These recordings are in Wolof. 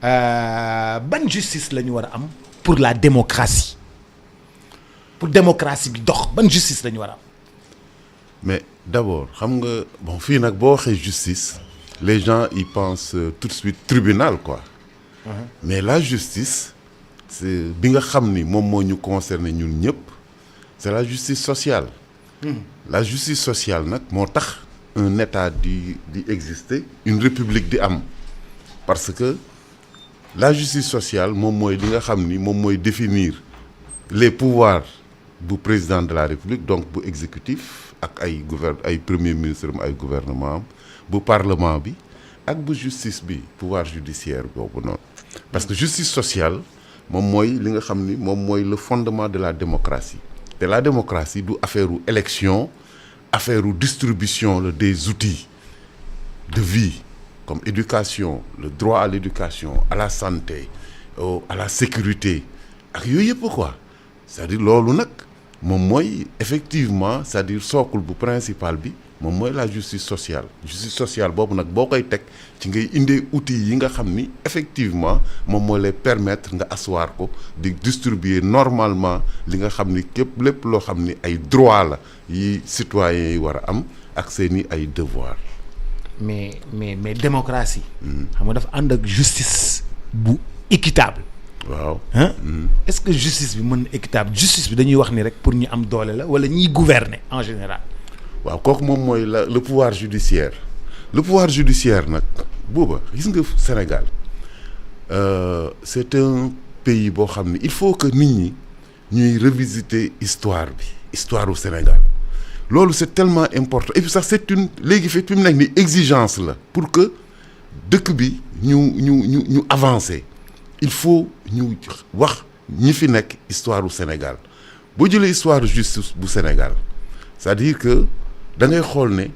ban justice la ñu war a am pour la démocratie pour démocratie bi dox ban justice la ñu war a am. mais d'abord xam nga bon fii nag boo waxee justice les gens y pensent tout de suite tribunal quoi. Mais la justice c'est bi nga xam ni moom moo ñu concerné ñun ñëpp c'est la justice sociale. La justice sociale nag moo tax un état di exister une république di am parce que la justice sociale moom mooy li nga xam ni moom mooy définir les pouvoirs bu président de la république donc bu exécutif ak ay premier ministre am ay gouvernement am bu parlement bi ak bu justice bi pouvoir judiciaire boobu noonu parce que justice sociale moom mooy li nga xam ni moom mooy le fondement de la démocratie te la démocratie du affaire u élection affaire u distribution la des outils de vie comme éducation le droit à l'éducation à la santé à la sécurité ak yooyu yëpp quoi c'est-à-dire loolu nag moom mooy effectivement c'est-à-dire socle bu principal bi moom mooy la justice sociale boobu nag boo koy teg ci ngay indee outils yi nga xam ni effectivement moom moo lay permettre nga asseoir ko di distribuer normalement li nga xam ni lépp loo xam ni ay droit la yi citoyens yi war a am ak seeni ay devoir mais démocratie xam nga dafa ànd ak justice bu équitable waaw est-ce que justice bi mën équitable justice bi dañuy wax ni rek pour ñu am doole la wala ñiy gouverner en général. waaw kooku moom mooy le pouvoir judiciaire nag booba gis nga Sénégal c'est un pays boo xam ne il faut que nit ñi ñuy revisiter histoire u Sénégal loolu c'est tellement important et puis sax c'est une léegi fi mu nekk ni exigence la pour que dëkk bi ñu avancer il faut ñu wax ñi fi nekk histoire u Sénégal boo jëlee histoire justice bu Sénégal c'est-à-dire que da ngay xool ne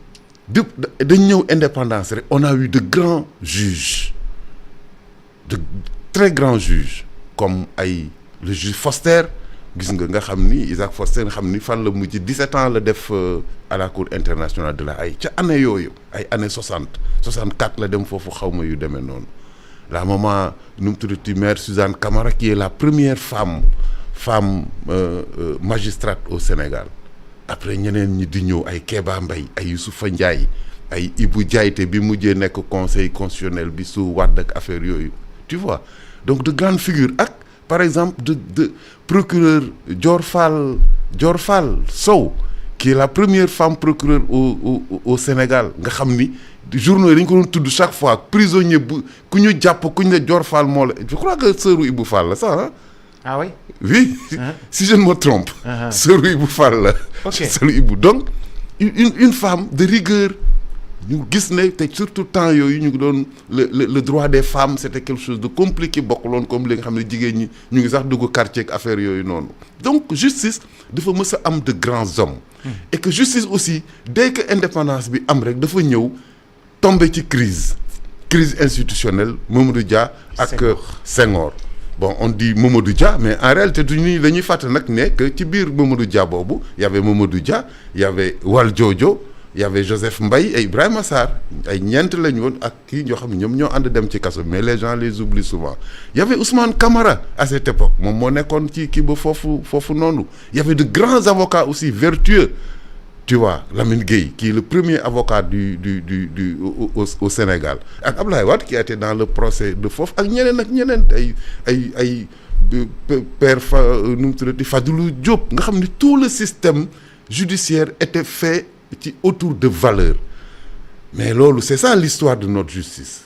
dañ ñëw indépendance rek on a eu de grands juges de très grands juges comme le juge Foster gis nga xam ni Isaac Foster nga xam ni fan la mujj 17 ans la def à la cour internationale de la Haye ca année yooyu ay années 64 la dem foofu xaw ma yu demee noonu la maman nu mu tuddati mère Suzanne Camara qui est la première femme magistrate au Sénégal. Après ñeneen ñi di ñëw ay Kéba Mbaye ay Youssoufa Ndiaye ay Ibou Diaité bi mujjee nekk conseil constitutionnel bi su Wade ak affaire yooyu tu vois donc de grandes figures ak par exemple de procureur Dior Fall Sow qui est la première femme procureure au Sénégal nga xam ni journaux yi dañ ko doon tudd chaque fois prisonnier bu ku ñu jàpp ku ñu ne Dior Fall moo la je crois que sœuru Ibou Fall la sax ah oui. Oui, si je ne me trompe. Sœur Ibou Fall la. Ok. Sœur Ibou donc une femme de rigueur ñu gis ne te surtout temps yooyu ñu ngi doon le droit des femmes c'était quelque chose de compliqué bokkuloon comme li nga xam ne jigéen ñi ñu ngi sax dugg quartier ak affaire yooyu noonu donc justice dafa mës a am de grands hommes. Et que justice aussi dès que indépendance bi am rek dafa ñëw tomber ci crise institutionnelle Mamadou Dia ak Senghor. Bon on dit Mamadou Dia mais en réalité duñu dañuy fàtte nag ne que ci biir Mamadou Dia boobu y avait Mamadou Dia y avait Valdiodio y avait Joseph Mbaye et Ibrahima Sarr ay ñeent lañu woon ak kii ñoo xam ne ñoom ñoo ànd dem ci kaso mais les gens les oublient souvent y avait Ousmane Camara à cette époque moom moo nekkoon ci kii ba foofu noonu y avait de grands avocats aussi vertueux tu vois Lamine Gueye qui est le premier avocat au Sénégal ak Abdoulaye Wade qui a été dans le procès de foofu ak ñeneen ay père nu mu tuddati Fadilou Diop nga xam ni tout le système judiciaire était fait autour de valeurs mais loolu c'est ça l'histoire de notre justice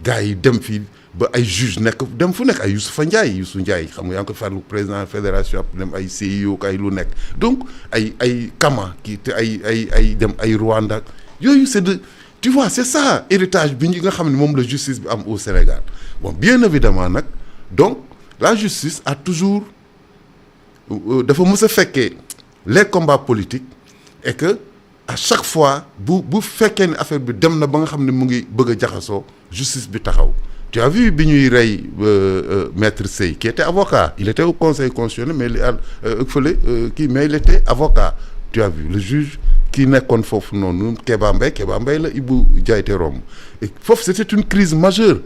gars yi dem fii ba ay juge nekk dem fu nekk ay Youssoufa Ndiaye xam nga yaa ngi koy farlu président fédération dem ay CIO ay lu nekk donc ay Kama kii te ay dem ay Rwanda yooyu c'est de tu vois c'est ça héritage bi nga xam ne moom la justice bi am au Sénégal bon bien évidemment nag donc la justice a toujours dafa mës a fekkee les combats politiques et que à chaque fois bu fekkee ne affaire bi dem na ba nga xam ne mu ngi bëgg a jaxasoo justice bi taxaw tu as vu bi ñuy rey maître Sey qui était avocat il était au conseil constitutionnel mais mais il était avocat tu as vu le juge qui nekkoon foofu noonu Kéba Mbaye la Ibou Diaité romb et foofu c'était une crise majeure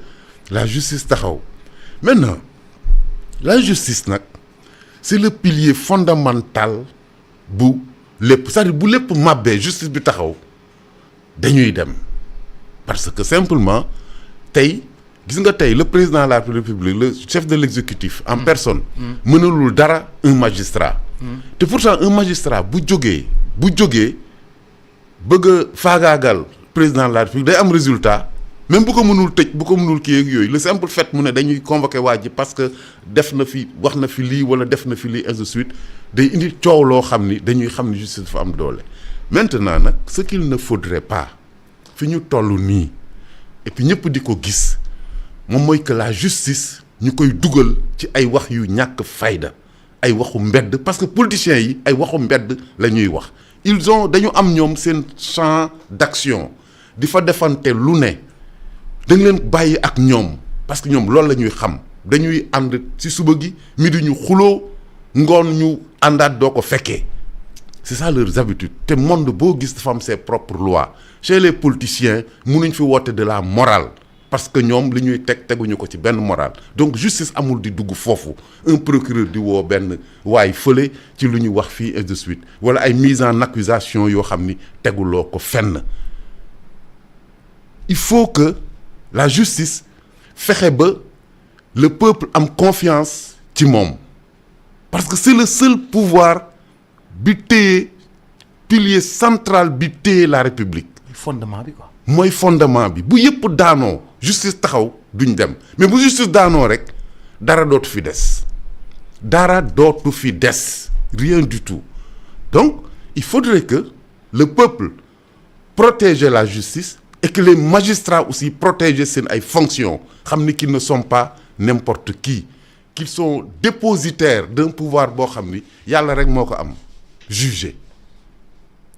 la justice taxaw maintenant la justice nag c'est le pilier fondamental bu lépp c'est-à-dire bu lépp màbbee justice bi taxaw dañuy dem parce que simplement tey gis nga tey le président de la République le chef de l'exécutif en personne mënalul dara un magistrat te pourtant un magistrat bu jógee bëgg a faagaagal président de la République day am résultat même bu ko mënul tëj bu ko mënul kii ak yooyu le simple fait mu ne dañuy convoquer waa ji parce que def na fi wax na fi lii wala def na fi lii ainsi de suite day indi coow loo xam ni dañuy xam ni justice dafa am doole. Maintenant nag ce qu'il ne faudrait pas fi ñu toll nii et puis ñëpp di ko gis moom mooy que la justice ñu koy dugal ci ay wax yu ñàkk fayda ay waxu mbedd parce que politiciens yi ay waxu mbedd la ñuy wax dañu am ñoom seen champ d'action di fa defante lu ne. dañ leen bàyyi ak ñoom parce que ñoom loolu la ñuy xam dañuy ànd ci suba gi midi ñu xuloo ngoon ñu àndaat doo ko fekkee c'est ça leurs habitudes te monde boo gis dafa am ses propres lois chez les politiciens mënuñ fi woote de la morale parce que ñoom li ñuy teguñu ko ci benn morale donc justice amul di dugg foofu un procureur di woo benn waay fële ci lu ñuy wax fii et de suite wala ay mise en accusation yoo xam ni teguloo ko fenn il faut que la justice fexe ba le peuple am confiance ci moom parce que c'est le seul pouvoir bi téye pilier central bi téye la République. fondement bi quoi. mooy fondement bi bu yëpp daanoo justice taxaw duñ dem mais bu justice daanoo rek dara dootu fi des rien du tout donc il faudrait que le peuple protège la justice. Et que les magistrats aussi protègent seen ay fonctions xam ni qu'ils ne sont pas n'importe qui qu'ils sont dépositaires d'un pouvoir boo xam ni yàlla rek moo ko am juger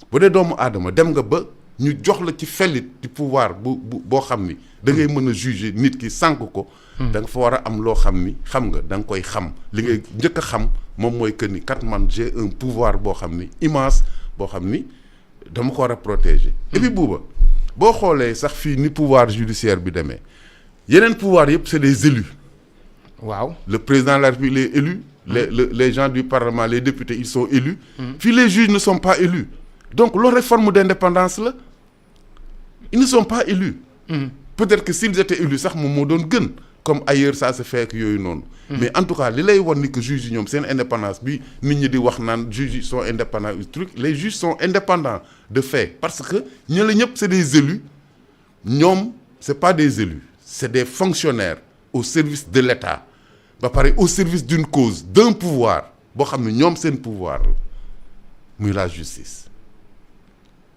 bu dee doomu aadama dem nga ba ñu jox la ci fellit di pouvoir boo xam ni da ngay mën a juger nit ki sànk ko da nga fa war a am loo xam ni xam nga da nga koy xam li ngay njëkk a xam moom mooy que ni kat man j'ai un pouvoir boo xam ni immense boo xam ni dama ko war a protéger et puis buuba boo xoolee sax fii ni pouvoir judiciaire bi demee yeneen pouvoir yëpp c'est des élus. waaw le président de la République est élu. les gens du Parlement les députés ils sont élus. Fii les juges ne sont pas élus. donc leur réforme d'indépendance la ils ne sont pas élus. peut-être que s'ils étaient élus sax moom moo doon gën comme ailleurs ça se fait que yooyu noonu. mais en tout cas li lay wan ni que juges yi ñoom seen indépendance bi nit ñi di wax naan juges yi sont indépendants du truc les juges sont indépendants de fait parce que ñële ñëpp c'est des élus ñoom c'est pas des élus c'est des fonctionnaires au service de l'État ba pare au service d'une cause d'un pouvoir boo xam ne ñoom seen pouvoir la muy la justice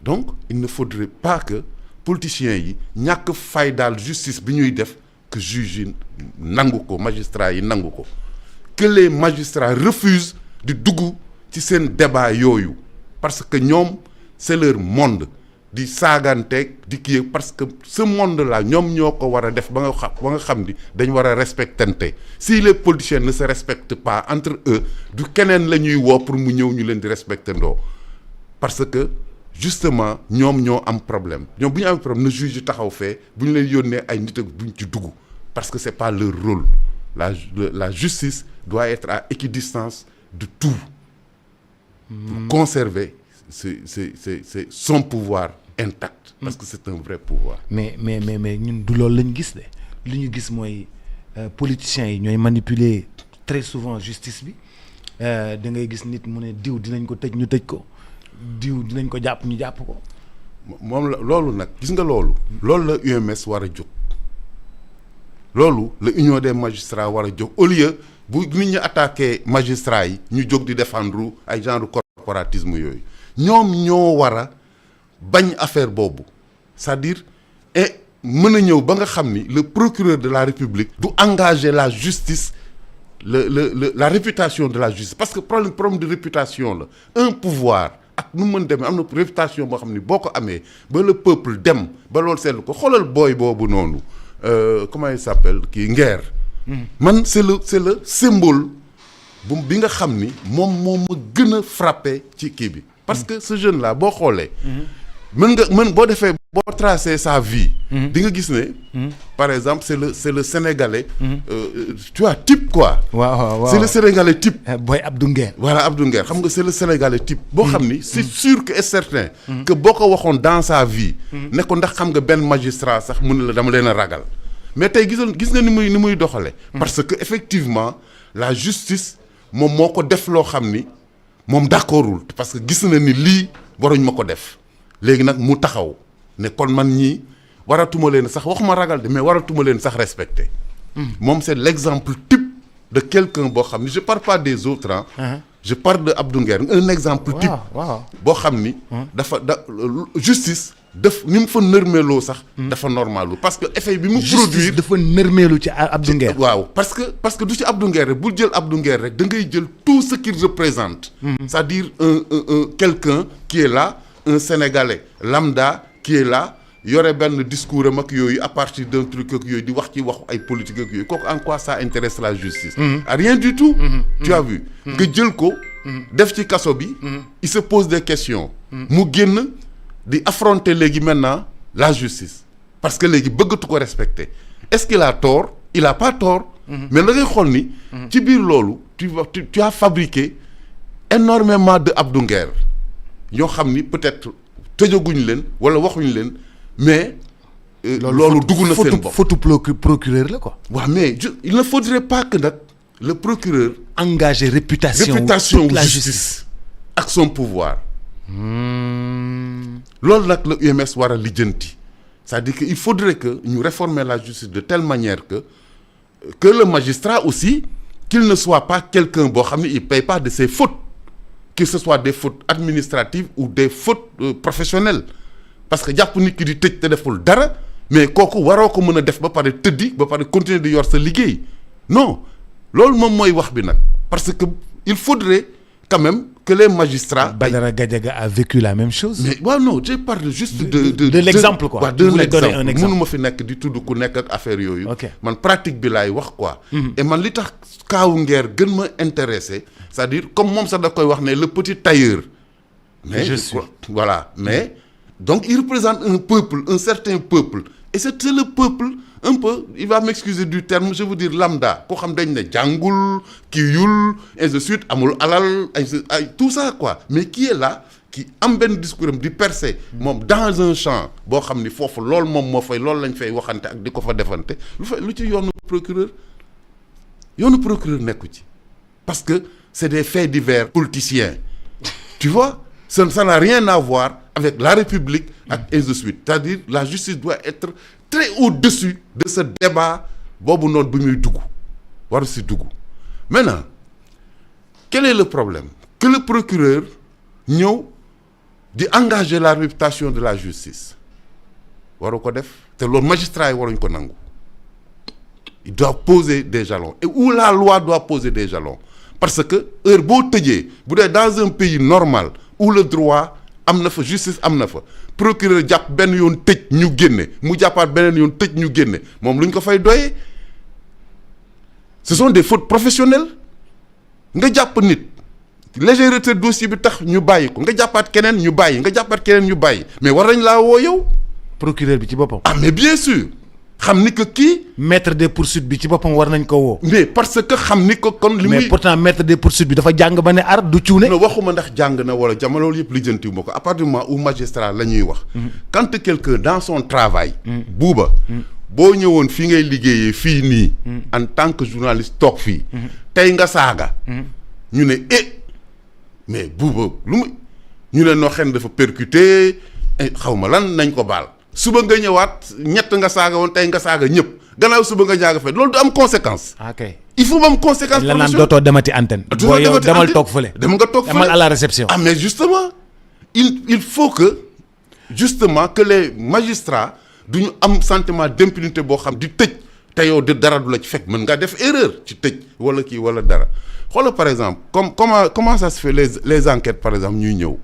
donc il ne faudrait pas que politiciens yi ñàkk fay daal justice bi ñuy def que juge yi nangu ko magistrats yi nangu ko que les magistrats refusent di dugg ci seen débat yooyu parce que ñoom c'est leur monde di saaganteeg di kii parce que ce monde là ñoom ñoo ko war a def ba nga xam ni dañ war a respectante si les politiciens ne se respectent pas entre eux du keneen la ñuy woo pour mu ñëw ñu leen di respecter ndoo parce que justement ñoom ñoo am problème ñoom bu ñu am problème na juge taxaw fee bu ñu leen yónnee ay nit ak buñ ci dugg parce que c'est pas leur rôle la justice doit être à équidistance de tout pour conserver c'est son pouvoir intact parce que c'est un vrai pouvoir mais ñun du loolu lañ gis de li ñu gis mooy politiciens yi ñooy manipuler très souvent justice bi da ngay gis nit mu ne diw dinañ ko tëj ñu tëj ko diw dinañ ko jàpp ñu jàpp ko moom la loolu nag gis nga loolu la UMS war a jóg loolu la union des magistrats war a jóg au lieu bu nit ñi attaqué magistrats yi ñu jóg di défendre ay genre corporatisme yooyu ñoom ñoo war a bañ affaire boobu c'est-à-dire et mën a ñëw ba nga xam ni le procureur de la République du engager la justice la réputation de la justice parce que problème de réputation la un pouvoir ak nu mën demee am na réputation boo xam ni boo ko amee ba le peuple dem ba loolu seetlu ko xoolal booy boobu noonu comment il s'appelle kii Nguer man c'est le symbole bi nga xam ni moom moo ma gën a frappé ci kii bi parce que ce jeune là boo xoolee boo defee boo tracé sa vie. di nga gis ne. par exemple c'est le sénégalais. Tu vois type quoi. waaw c'est le sénégalais type. Boy Abdou Nguer. voilà Abdou Nguer xam nga c'est le sénégalais type. boo xam ni c'est sûr que et certain. que boo ko waxoon dans sa vie. ne ko ndax xam nga benn magistrat sax mu ne la dama leen a ragal. mais tey gis nga ni muy doxale parce que effectivement la justice moom moo ko def loo xam ni moom d'accordul parce que gis na ni lii waruñ ma ko def léegi nag mu taxaw ne kon man ñii waratuma leen sax waxuma ragal de mais waratuma leen sax respecter. moom c'est l'exemple type de quelqu'un boo xam ni je parle pas des autres hein. Je parle de Abdou Nguer un exemple type. boo xam ni. Justice. ni mu fa nërmeeloo sax. dafa normal parce que effet bi mu. produire dafa nërmeelu ci Abdou Nguer. waaw parce que du ci Abdou Nguer rek bul jël Abdou Nguer rek da ngay jël tout ce qu'il représente. c'est-à-dire un quelqu'un qui est là un Sénégalais lambda qui est là yore benn discours am ak yooyu à partir d'un truc ak yooyu di wax ci waxu ay politique ak yooyu kooku en quoi ça intéresse la justice. Rien du tout. Tu as vu. nga jël ko. def ci kaso bi. il se pose des questions. mu génn. di affronter léegi maintenant la justice parce que léegi bëggatu ko respecter est-ce qu'il a tort il a pas tort. mais da ngay xool ni. ci biir loolu tu as fabriqué énormément de Abdou Nguer yoo xam ni peut-être tëjaguñ leen wala waxuñ leen mais. loolu dugg na seen bopp faute procureur la quoi. waaw mais il ne faudrait pas que nag le procureur. engager réputation la justice ak son pouvoir. loolu nag la UMS war a lijjanti c'est-à-dire que il faudrait que ñu réformer la justice de telle manière que le magistrat aussi qu'il ne soit pas quelqu'un boo xam ne il paye pas de ses fautes que ce soit des fautes administratives ou des fautes professionnelles parce que jàpp nit ki di tëj te deful dara mais kooku waroo ko mën a def ba pare tëddi ba pare continuer di yor sa liggéey non loolu moom mooy wax bi nag parce que il faudrait quand même que les magistrats. Badara Gadiaga a vécu la même chose. mais waaw non je parle juste de l'exemple quoi. de l'exemple mënu ma fi nekk di tudd ku nekk ak affaire yooyu. man pratique bi laay wax quoi. et man li tax kaawu Nguer gën ma intéressé c'est-à-dire comme moom sax da koy wax ne le petit tailleur. mais je suis voilà mais donc il représente un peuple un certain peuple et c'est le peuple un peu il va m'excuser du terme je veux dire lambda koo xam dañ ne jàngul kii yul ainsi de suite amul alal ay tout ça quoi mais qui est là qui am benn discours am di percer moom dans un champ boo xam ni foofu loolu moom moo fay loolu lañ fay waxante ak di ko fa defante lu ci yoonu procureur nekku ci parce que c'est des faits divers politiciens tu vois ça n'a rien à voir avec la République ak ainsi de suite c'est-à-dire la justice doit être très au-dessus de ce débat boobu noonu bu muy dugg waru si dugg maintenant quel est le problème que le procureur ñëw di engager la réputation de la justice waru ko def te loolu magistrat yi waruñ ko nangu il doit poser des jalons et où la loi doit poser des jalons parce que heure boo tëjee bu dee dans un pays normal où le droit am na fa justice am na fa procureur jàpp benn yoon tëj ñu génne mu jàppaat beneen yoon tëj ñu génne moom lu ñu ko fay doyee ce sont des fautes professionnelles nga jàpp nit légèreté dossier bi tax ñu bàyyi ko nga jàppaat keneen ñu bàyyi nga jàppaat keneen ñu bàyyi mais war nañ laa woo yow. procureur bi ci boppam. ah mais bien sûr xam ni que kii. maître des poursuites bi ci boppam war nañ ko woo. mais parce que xam ni ko kon. li muy mais pourtant maître des poursuites bi dafa jàng ba ne ar du cuune. non waxuma ndax jàng na wala jamono loolu yëpp lijjantiwu ma ko à partir du moment où magistrat la ñuy wax. quand quelqu'un dans son travail. buuba. boo ñëwoon fii ngay liggéeyee fii nii. en tant que journaliste toog fii. tey nga saaga. ñu ne mais buuba lu mu ñu ne noo xen dafa percuté xaw ma lan nañ ko baal. suba nga ñëwaat ñett nga saaga woon tey nga saaga ñëpp gannaaw suba nga ñaaga fay loolu du am conséquence. ok il faut mu am conséquence. la naan dootoo demati antenne. boo yow demal toog fële. dem nga toog fële demal à la réception. ah mais justement il faut que justement que les magistrats du ñu am sentiment d'impunité boo xam di tëj te yow de dara du la ci fekk mën nga def erreur ci tëj wala kii wala dara xoolal par exemple comment ça se fait les enquêtes par exemple ñuy ñëw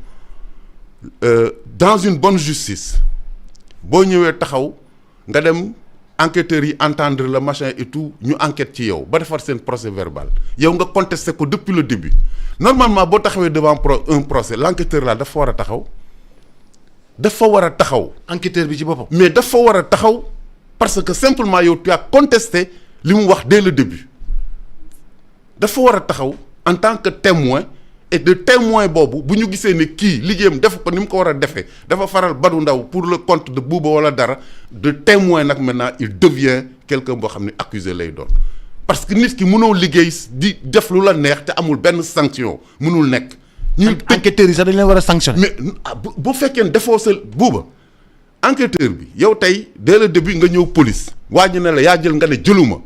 dans une bonne justice. boo ñëwee taxaw nga dem enquêteurs yi entendre le machin et tout ñu enquête ci yow ba defar seen procès verbal yow nga contesté ko depuis le début normalement boo taxawee devant un procès l'enquêteur là dafa war a taxaw dafa war a taxaw. enquêteur bi ci boppam. mais dafa war a taxaw parce que simplement yow tu as contesté li mu wax dès le début dafa war a taxaw en tant que témoin et de témoin boobu bu ñu gisee ne kii liggéeyam def ko ni mu ko war a defee dafa faral Badou Ndao pour le compte de Bouba wala dara de témoin nag maintenant il devient quelqu'un boo xam ne accusé lay doon parce que nit ki mënoo liggéey di def lu la neex te amul benn sanction mënul nekk. ñun enquêteurs yi sax dañ leen war a sanctionner. mais bu fekkee ne defoo sa Bouba enquêteur bi yow tey dès le début nga ñëw police waa ñu ne la yaa jël nga ne jëluma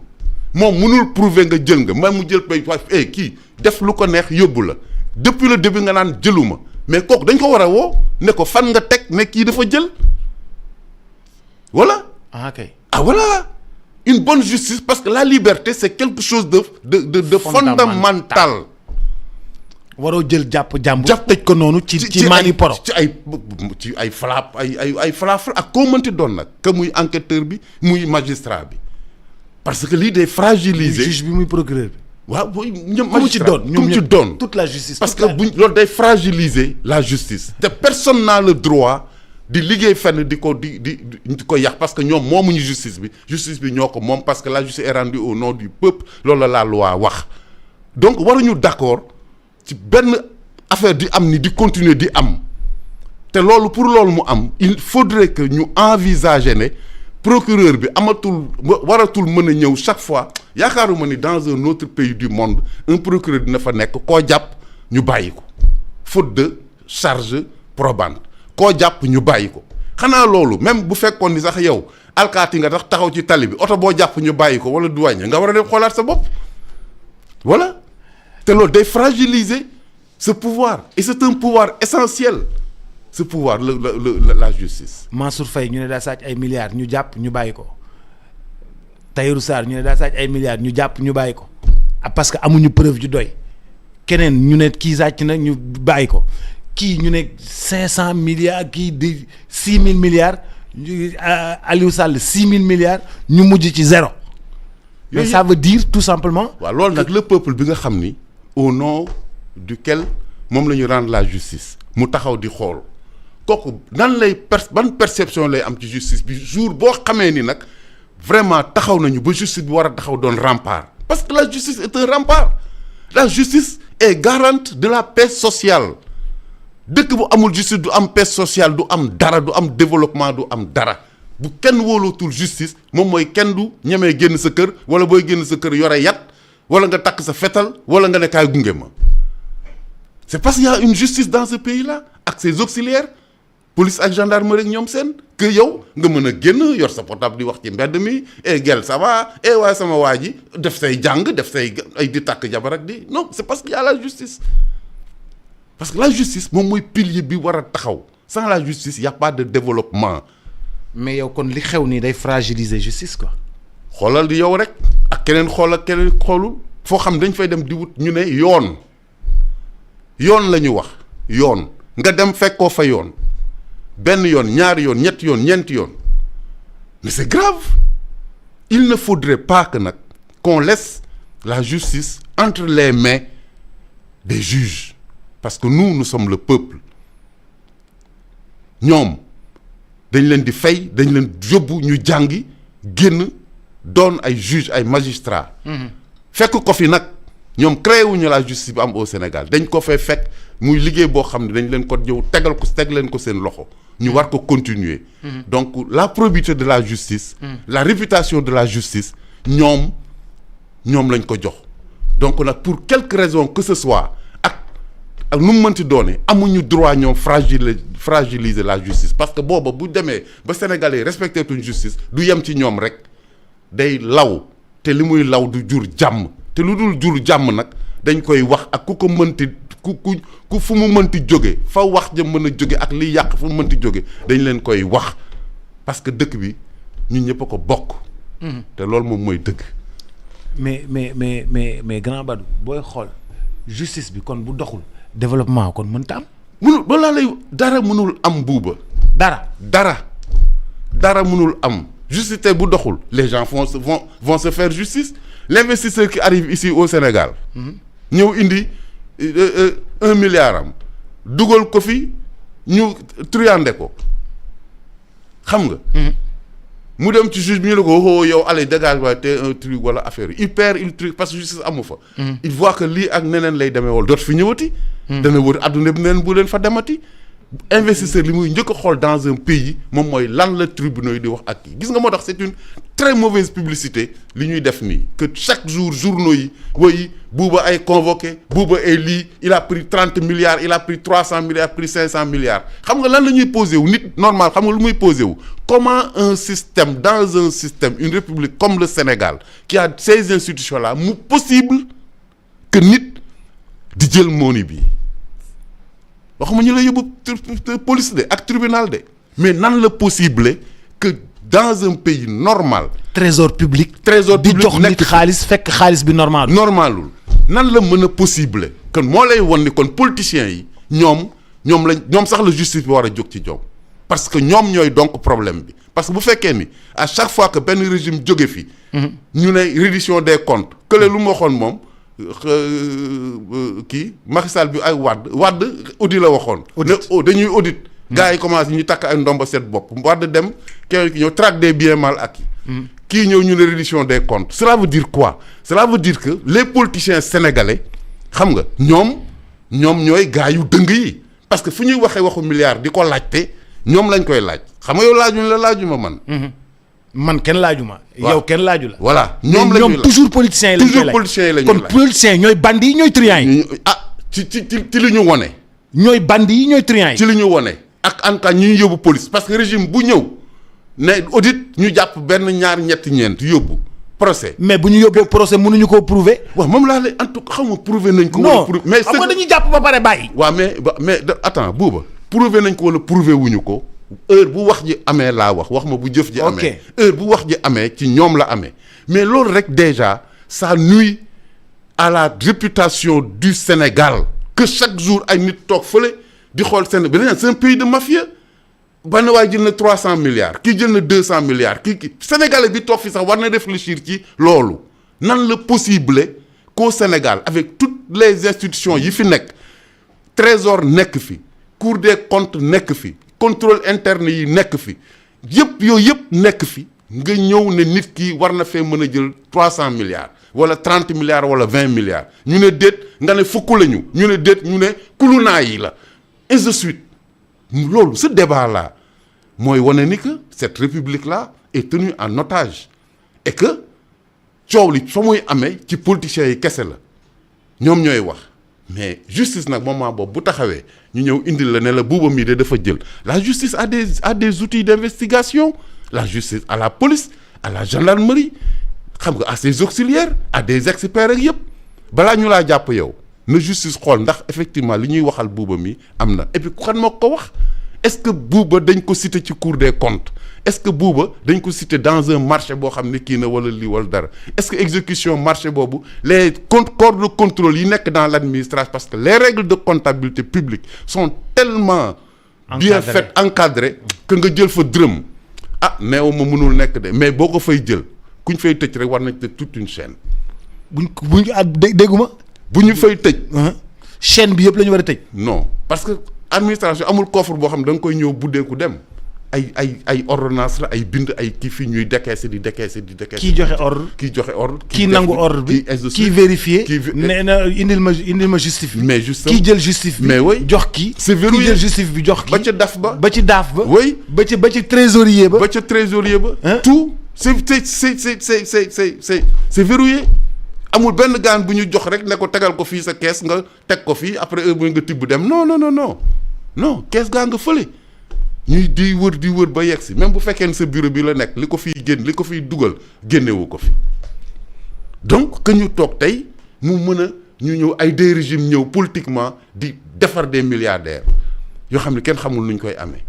moom mënul prouver nga jël nga même mu jël pay kii def lu ko neex yóbbu la depuis le début nga naan jëluma mais kooku dañ ko war a woo ne ko fan nga teg ne kii dafa jël voilà. ah ok voilà une bonne justice parce que la liberté c'est quelque chose de fondamental. waroo jël jàpp tëj ko noonu ci maani poro ci ay flap ay flap ak koo mënti doon nag que muy enquêteur bi muy magistrat bi parce que lii day fragiliser juge bi muy procureur bi. waaw ñoom magistrat ñoom ci doon toute la justice. parce que buñ loolu day fragiliser la justice. te personne n'a le droit di liggéey fenn di ko yàq parce que ñoom moomuñu justice bi ñoo ko moom parce que la justice est rendue au nom du peuple loolu la loi wax donc waruñu d'accord ci benn affaire di am ni di continuer di am te loolu pour loolu mu am il faudrait que ñu envisager ne procureur bi waratul mën a ñëw chaque fois yaakaaruma ni dans un autre pays du monde un procureur dina fa nekk koo jàpp ñu bàyyi ko faute de charge probante koo jàpp ñu bàyyi ko xanaa loolu même bu fekkoon ni sax yow alkaati nga tax taxaw ci tali bi oto boo jàpp ñu bàyyi ko wala douane nga war a dem xoolaat sa bopp voilà. te loolu day fragiliser ce pouvoir et c'est un pouvoir essentiel ce pouvoir la justice. Mansour Faye ñu ne daa sàcc ay milliards ñu jàpp ñu bàyyi ko Tahirou Sarr ñu ne daa sàcc ay milliards ñu jàpp ñu bàyyi ko parce que amuñu preuve ju doy keneen ñu ne kii sàcc na ñu bàyyi ko kii ñu ne 500 milliards kii di 6000 milliards Aliou Sall 6000 milliards ñu mujj ci zéro. mais ça veut dire tout simplement. waaw loolu nag le peuple bi nga xam ni. au nom duquel moom la ñu rendre la justice mu taxaw di xool kooku nan lay ban perception lay am ci justice bi jour boo xamee ni nag vraiment taxaw nañu ba justice bi war a taxaw doon rempart parce que la justice est un rempart la justice est garante de la paix sociale dëkk bu amul justice du am paix sociale du am dara du am développement du am dara bu kenn wóolootul justice moom mooy kenn du ñemee génn sa kër wala booy génn sa kër yore yat wala nga takk sa fetal wala nga ne kaay gunge ma c'est parce qu'il y a une justice dans ce pays-là ak ses auxiliaires police ak gendarmerie ak ñoom seen que yow nga mën a génn yor sa portable di wax ci mbedd mi gel ça va waaye sama waa ji def say jàng def say ay di takk jabar ak di non c'est parce qu'il y a la justice parce que la justice moom mooy pilier bi war a taxaw sans la justice il y a pas de développement. mais yow kon li xew nii day fragiliser justice quoi. xoolal di yow rek ak keneen xool ak keneen xoolul foo xam dañ fay dem di wut ñu ne yoon la ñu wax yoon nga dem fekkoo fa yoon benn yoon ñaari yoon ñetti yoon ñeenti yoon mais c'est grave il ne faudrait pas que nag qu'on laisse la justice entre les mains des juges parce que nous sommes le peuple ñoom dañ leen di fay dañ leen yóbbu ñu jàngi génn doon ay juge ay magistrat fekk ko fi nag ñoom créé wuñu la justice bi am au Sénégal dañ ko fay fekk muy liggéey boo xam ne dañ leen ko ñëw teg leen ko seen loxo ñu war ko continuer donc la probité de la justice la réputation de la justice ñoom lañ ko jox donc nag pour quelque raison que ce soit ak nu mu mënti doone amuñu droit ñoom fragiliser la justice parce que booba bu demee ba Sénégalais respecté tuñ justice du yem ci ñoom rek day law te li muy law du jur jàmm te lu dul jur jàmm nag dañ koy wax ak ku ko mënti ku fu mu mënti jóge fa wax ja mën a jóge ak liy yàq fu mu mënti jóge dañ leen koy wax parce que dëkk bi ñun ñëpp a ko bokk te loolu moom mooy dëgg mais grand Badou booy xool justice bi kon bu doxul développement kon mënta am mënul balaa lay dara mënul am buuba dara mënul am justice tey bu doxul les gens vont se faire justice l'investisseur qui arrive ici au Sénégal ñëw indi 1 milliard am dugal ko fi ñu truandé ko xam nga. mu dem ci juge bi ñu ne ko yow allez dégage waaye te un truc wala affaire yi il perd une truc parce que justice amu fa. il voit que lii ak neneen lay demee wala dootu fi ñëwati. dana wër adduna bi neneen bu leen fa demati. investisseur li muy njëkk a xool dans un pays moom mooy lan la tribunaux yi di wax ak kii gis nga moo tax c'est une très mauvaise publicité li ñuy def nii que chaque jour journaux yi woy Bouba ay convoqué Bouba ay lii il a pris 30 milliards il a pris 300 milliards pris 500 milliards xam nga lan la ñuy posé wu nit normal xam nga lu muy posé wu comment un système dans un système une république comme le Sénégal qui a ces institutions là mu possible que nit di jël money bi waxuma ñu la yóbbu police de ak tribunal de mais nan la possible que dans un pays normal. trésor public di jox nit xaalis fekk xaalis bi normalul nan la mën a possible kon moo lay won ni kon politiciens yi ñoom sax la justice bi war a jóg ci ñoom parce que ñoom ñooy donc problème bi parce que bu fekkee ni à chaque fois que benn régime jóge fi ñu ne reddition des comptes que lu mu waxoon moom kii Macky Sall bi ay Wade audit la waxoon. ne dañuy audit. gars yi commencé ñu takk ay ndomba set bopp Wade dem kenn ki ñëw traque des biens mal acquis. kii ñëw ñu ne reddition des comptes. cela veut dire quoi cela veut dire que les politiciens sénégalais xam nga ñoom ñooy gars yu dëng yi parce que fu ñuy waxee waxu milliards di ko laajte ñoom lañ koy laaj xam nga yow laajuñ la laajuma man. man kenn laajuma. yow kenn laaju la. voilà ñoom toujours politiciens yi lañ koy laaj politiciens yi la ñuy laaj kon politiciens ñooy bandi yi ñooy truands yi. ci li ñu wone. ñooy bandi yi ñooy truands yi. ci li ñu wone ak en tout cas ñuy yóbbu police parce que régime bu ñëw ne audit ñu jàpp benn ñaar ñetti ñeent yóbbu procès. mais bu ñu yóbboo procès mënuñu koo prouver. waaw moom laa lay en tout cas xam nga prouver nañ ko. non mais xam nga dañuy jàpp ba pare bàyyi. waaw mais attends Bouba prouver nañ ko wala prouver wuñu ko. heure bu wax ji amee laa wax ma bu jëf ji amee heure bu wax ji amee ci ñoom la amee mais loolu rek déjà ça nuit à la réputation du Sénégal que chaque jour ay nit toog fële di xool Sénégal c'est un pays de mafieux benn waay jël na 300 milliards kii jël na 200 milliards kii Sénégalais bi toog fi sax war na réfléchir ci loolu nan la possible qu'au Sénégal avec toutes les institutions yi fi nekk trésor nekk fi cour des comptes nekk fi contrôle interne yi nekk fi yooyu yëpp nekk fi nga ñëw ne nit ki war na fee mën a jël 300 milliards wala 30 milliards wala 20 milliards ñu ne déet nga ne fukk lañu ñu ne déet ñu ne kulunaa yi la et de suite loolu ce débat là mooy wane ni que cette république là est tenue en otage et que coow li fa muy amee ci politiciens yi kese la ñoom ñooy wax mais justice nag moment boobu bu taxawee ñu ñëw indil la ne la Bouba mii de dafa jël la justice a des outils d'investigation la justice à la police à la gendarmerie xam nga à ses auxiliaires à des experts ak yëpp balaa ñu laa jàpp yow na justice xool ndax effectivement li ñuy waxal Bouba mi am na et puis kan moo ko wax est-ce que Bouba dañ ko citer ci cour des comptes est-ce que Bouba dañ ko citer dans un marché boo xam ne kii na wala lii wala dara est-ce que exécution marché boobu les corps de contrôle yi nekk dans l'administration parce que les règles de comptabilité publique sont tellement bien faites encadrées que nga jël fa dërëm neew ma mënul nekk de mais boo ko fay jël kuñ fay tëj rek war nañ tëj toute une chaîne buñ dégguma bu ñu fay tëj chaîne bi yëpp la ñu war a tëj non parce que administration amul coffre boo xam ne da nga koy ñëw buddeeku dem ay ordonnance la ay bind ay kii fii ñuy décaisser di décaisser kii joxe ordre kii nangu ordre bi kii vérifier nee na indil ma justif bi mais justement kii jël justif bi mais oui jox kii c'est verrouillé kii jël justif bi jox kii ba ca daf ba ba ci daaf ba oui ba ci trésorier ba ca trésorier ba tout c'est verrouillé amul benn gaan bu ñu jox rek ne ko tegal ko fii sa kees nga teg ko fii après heure bu nga tibb dem non kees gaa nga fële ñuy di wër ba yegg si même bu fekkee ne sa bureau bi la nekk li ko fiy dugal génnewu ko fi donc que ñu toog tey mu mën a ñu ñëw ay des régimes ñëw politiquement di defar des milliardaires yoo xam ne kenn xamul nuñ koy amee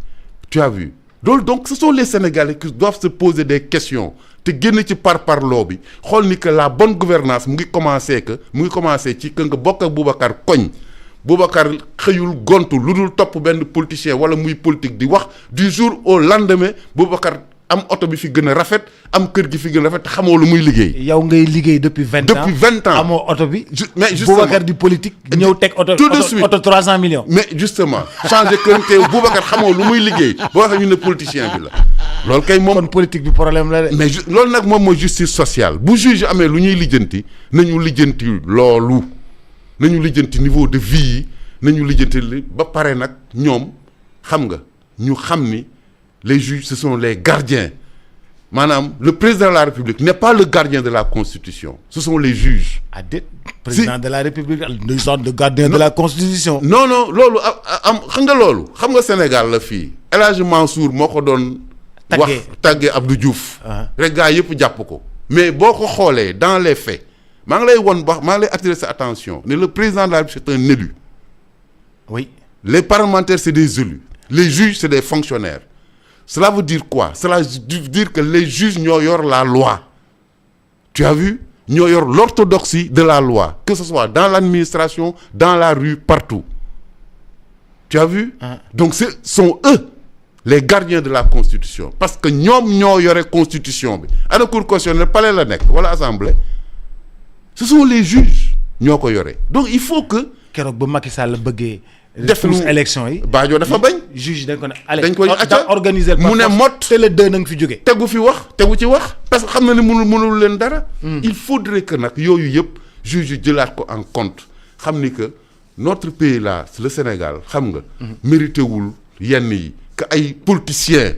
tu as vu loolu donc ce sont les Sénégalais qui doivent se poser des questions te génn ci parloo bi xool ni que la bonne gouvernance mu ngi commencer ci que nga bokk ak Boubacar koñ Boubacar xëyul gontu lu dul topp benn politicien wala muy politique di wax du jour au lendemain Boubacar am oto bi fi gën a rafet am kër gi fi gën a rafet te xamoo lu muy liggéey. yow ngay liggéey depuis 20 ans amoo oto bi. mais justement Boubacar di politique ñëw teg oto. tout de suite oto 300 millions. mais justement changer kër te Boubacar xamoo lu muy liggéey boo waxee ñu ne politicien bi la loolu kay moom kon politique bi problème la de. mais loolu nag moom mooy justice sociale bu juge amee lu ñuy lijjanti nañu lijjanti loolu nañu lijjanti niveau de vie yi nañu lijjanti li ba pare nag ñoom xam nga ñu xam ni les juges ce sont les gardiens maanaam le président de la République n'est pas le gardien de la Constitution ce sont les juges. ah déet président de la République ils sont le gardien de la Constitution. non loolu am xam nga loolu xam nga Sénégal la fii El Hadj Mansour moo ko doon. wax tàggee Abdou Diouf. rek gaa yëpp jàpp ko. mais boo ko xoolee dans les faits maa ngi lay won maa ngi lay attirer sa attention ne le président de la République c'est un élu. oui les parlementaires c'est des élus. les juges c'est des fonctionnaires. cela veut dire quoi? Cela veut dire que les juges ñoo yor la loi. tu as vu ñoo yor l'orthodoxie de la loi que ce soit dans l'administration dans la rue partout. tu as vu donc ce sont eux les gardiens de la Constitution parce que ñoom ñoo yore Constitution bi ana Cour constitutionnelle palais la nekk wala assemblée ce sont les juges ñoo ko yore donc il faut que. keroog ba Macky Sall bëggee. def lu élection yi. Badio dafa bañ. juge dañ ko ne dañ koy acca organiser mu ne mot te le 2 na nga fi jóge. tegu ci wax parce que xam na ne mënul leen dara. il faudrait que nag yooyu yëpp juge yi jëlaat ko en compte xam ni que notre pays là le Sénégal xam nga. mérité wul yenn yi que ay politiciens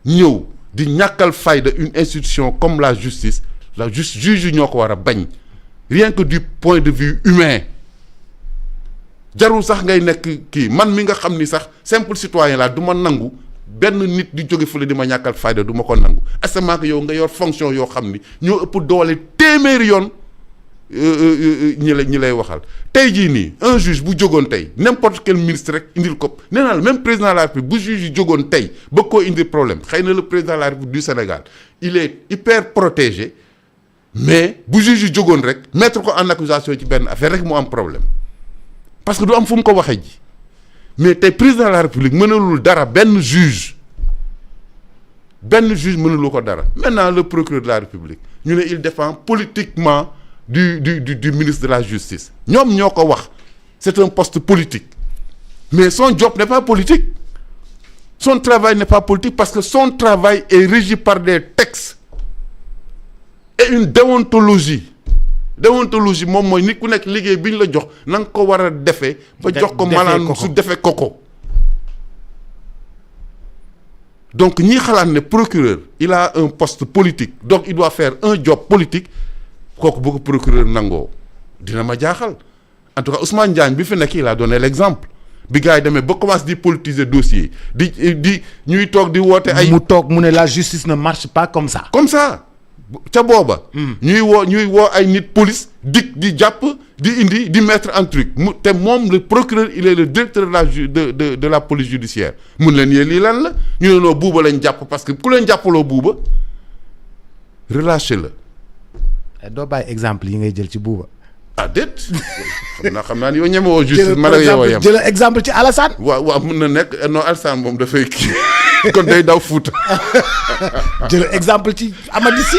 ñëw di ñàkkal fayda une institution comme la justice juge yi ñoo ko war a bañ rien que du point de vue humain. jarul sax ngay nekk kii man mi nga xam ni sax simple citoyen la du ma nangu benn nit di jóge fële di ma ñàkkal fayda du ma ko nangu astement que yow nga yor fonction yoo xam ni ñoo ëpp doole téeméeri yoon ñi lay waxal tey jii nii un juge bu jógoon tey n'importe quel ministre rek indil ko nee naa la même président de la République bu juge yi jógoon tey ba koo indil problème xëy na le président de la République du Sénégal il est hyper protégé mais bu juge yi jógoon rek mettre ko en accusation ci benn affaire rek mu am problème parce que du am fu mu ko waxee ji mais tey président de la République mënalul dara benn juge mënulu ko dara maintenant le procureur de la République ñu ne il dépend politiquement du ministre de la Justice ñoom ñoo ko wax c'est un poste politique mais son job n'est pas politique son travail n'est pas politique parce que son travail est régi par des textes et une déontologie moom mooy nit ku nekk liggéey bi ñu la jox na nga ko war a defee ba jox ko malaan su defee ko donc ñii xalaat ne procureur il a un poste politique donc il doit faire un job politique kooku bu ko procureur nangoo dina ma jaaxal en tout cas Ousmane Diagne bi fi nekk il a donné l'exemple bi gars yi demee ba commence di politiser dossier di ñuy toog di woote ay mu toog mu ne la justice ne marche pas comme ça ca booba ñuy woo ay nit police di jàpp di indi di mettre en truc mu te moom le procureur il est le directeur de la police judiciaire mun leen yee lii lan la ñu ne noo buuba lañ jàpp parce que ku leen jàppaloo buuba relâché la doo bàyyi exemple yi ngay jël ci buuba déet xam naa ni yow ñemewoo justice ma la yow yem jël exemple ci Alassane waaw mun na nekk non Alassane moom dafay kii kon day daw Fuuta jël exemple ci Amady Sy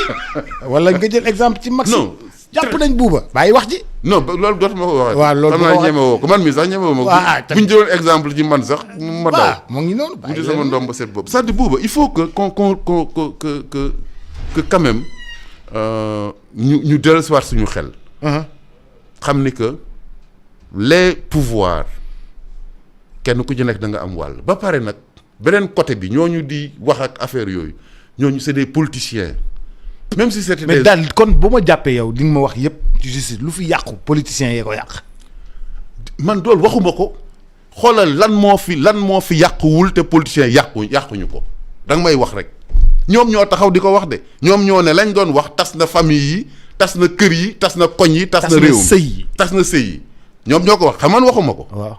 wala nga jël exemple ci Maxime non jàpp nañ buuba bàyyi wax ji non loolu dootuma ko waxee waaw loolu xam naa ñemewoo ko man mi sax ñemewoo ma ko bu ñu jëloon exemple ci man sax ma daw moo ngi noonu bu di sama ndoom ba set boobu c'est-à-dire buuba il faut que que quand même ñu dellusiwaat suñu xel xam ni que les pouvoirs kenn ku ci nekk da nga am wàll ba pare nag beneen côté bi ñooñu di wax ak affaire yooyu ñooñu c'est des politiciens même si c'était mais daal kon bu ma jàppee yow di nga ma wax yépp ci justice lu fi yàqu politiciens yee ko yàq man dool waxuma ko xoolal lan moo fi yàquwul te politiciens yàquñu ko da nga may wax rek ñoom ñoo taxaw di ko wax de ñoom ñoo ne lañ doon wax tas na famille yi tas na kër yi tas na koñ yi tas na réew mi tas na sëy yi ñoom ñoo ko wax xam man waxuma ko waaw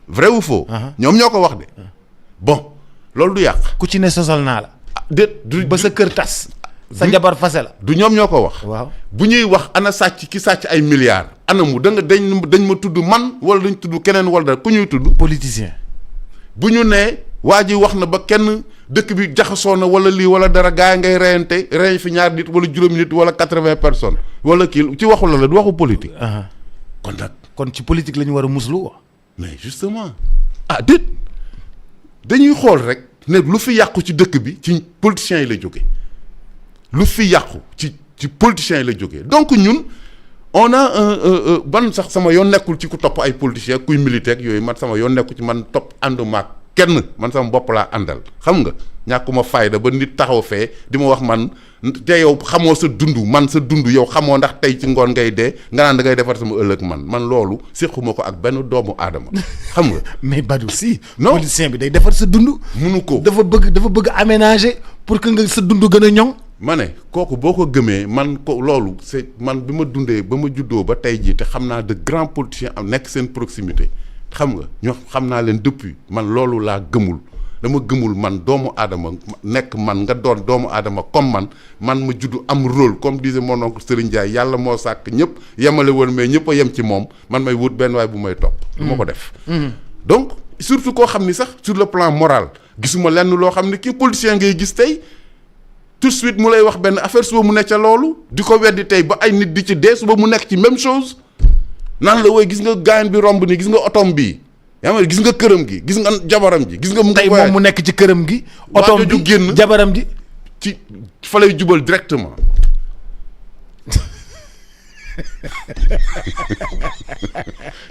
vrai ou faux ñoom ñoo ko wax de bon loolu du yàq ku ci ne sosal naa la déet du ba sa kër tas sa njabar fase la du ñoom ñoo ko wax waaw bu ñuy wax ana sàcc ki sàcc ay milliards ana mu da nga dañ ma tudd man wala dañ tudd keneen wala dara ku ñuy tudd politicien bu ñu nee waa ji wax na ba kenn dëkk bi jaxasoo na wala lii wala dara gaa yi ngay rey fi ñaar nit wala juróomi nit wala 80 personnes wala kii ci waxu la du waxu politique. kon nag kon ci politique la ñu war a muslu wa mais justement déet dañuy xool rek ne lu fi yàqu ci dëkk bi ci politiciens yi la jóge lu fi yàqu ci politiciens yi la jógee donc ñun on a ban sax sama yoon nekkul ci ku topp ay politiciens kuy militaire yooyu man sama yoon nekkul ci man topp ànduma kenn man sama bopp laa àndal xam nga ñàkkuma fayda ba nit taxaw fee di ma wax man te yow xamoo sa dund man sa dund yow xamoo ndax tey ci ngoon ngay dee nga naan da ngay defar sama ëllëg man loolu séquma ko ak benn doomu aadama xam nga. mais Badou si. non politicien bi day defar sa dund. munu ko dafa bëgg aménager pour que nga sa dund gën a ñoŋ. ma ne kooku boo ko gëmee man ko loolu c'est man bi ma dundee ba ma juddoo ba tey jii te xam naa de grands politiciens am nekk seen proximité xam nga ñoo xam naa leen depuis man loolu laa gëmul dama gëmul man doomu aadama nekk man nga doon doomu aadama comme man ma juddu am rôle comme disait mon oncle Serigne Ndiaye yàlla moo sàkk ñëpp yemale woon mais ñëpp a yem ci moom man may wut benn waay bu may topp. du ma ko def. donc surtout koo xam ni sax sur le plan moral gisuma lenn loo xam ni kii politicien ngay gis tey. tout de suite mu lay wax benn affaire suba mu nekk ca loolu di ko weddi tey ba ay nit di ci dee suba mu nekk ci même chose naan la woy gis nga gaañ bi romb ni gis nga otom bi yaa ngi gis nga këram gi gis nga jabaram ji gis nga. mu tey moom mu nekk ci këram gi. otom bi génn jabaram ji. ci fa lay jubal directement.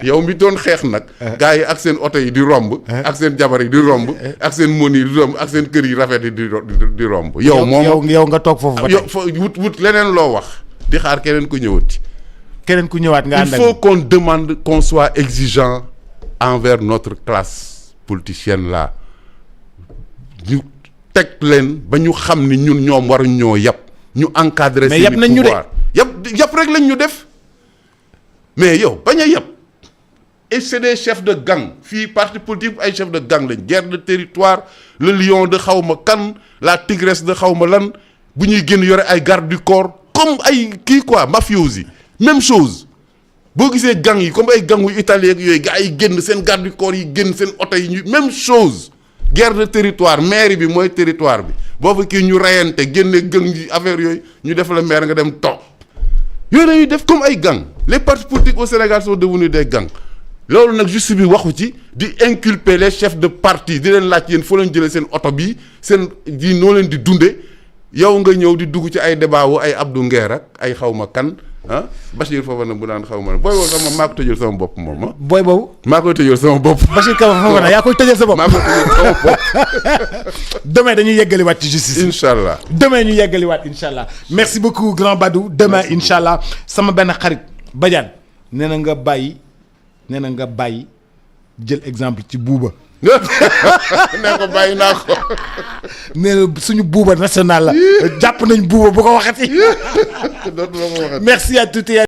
yow mi doon xeex nag. gars yi ak seen oto yi di romb. ak seen jabar yi di romb. ak seen moni yi di romb ak seen kër yi rafet yi di romb. yow moom yow nga toog foofu ba tey. yow wut leneen loo wax di xaar keneen ku ñëwati. keneen ku ñëwaat nga ànd ak il faut qu'on demande qu'on soit exigeant envers notre classe politicienne là ñu teg leen ba ñu xam ni ñun ñoom waruñ ñoo yàpp ñu encadrer. mais yàpp nañ ñu de yàpp rek lañ ñu def mais yow bañ a yàpp et c'est des chefs de gang fii parti politique ay chefs de gang lañ guerre de territoire le lion de xawma kan la tigresse de xawma lan bu ñuy génn yore ay garde du corps comme ay kii quoi mafiosi même chose boo gisee gang yi comme ay gangu italien ak yooyu gars yi génn seen garde du corps yi génn seen oto yi ñu même chose guerre de territoire mairie bi mooy territoire bi boo fa kii ñu reyante génne gang yi affaire yooyu ñu def la maire nga dem toog yooyu dañuy def comme ay gang les partis politiques au Sénégal sont devenus des gangs loolu nag juste bi waxu ci di inculper les chefs de parti di leen laaj yéen foo leen jëlee seen oto bii seen di noo leen di dunde yow nga ñëw di dugg ci ay débat wu ay Abdou Nguer ak ay xawma kan ah Bachir Fofana bu naan xaw ma ne booy boobu sax maa ko tëjal sama bopp moom ah. booy boobu. maa koy tëjal sama bopp. Bachir Fofana yaa koy tëjal sa bopp. maa koy tëjal sama bopp. demain dañuy yeggaliwaat ci justice. incha allah demain ñu yeggaliwaat incha allah merci beaucoup grand Badou. demain incha allah sama benn xarit Badiane nee na nga bàyyi jël exemple ci buuba. nee ko bàyyi naa ko. nee na suñu buuba national la. jàpp nañ buuba bu ko waxati. dootuma ko waxati. merci à tous.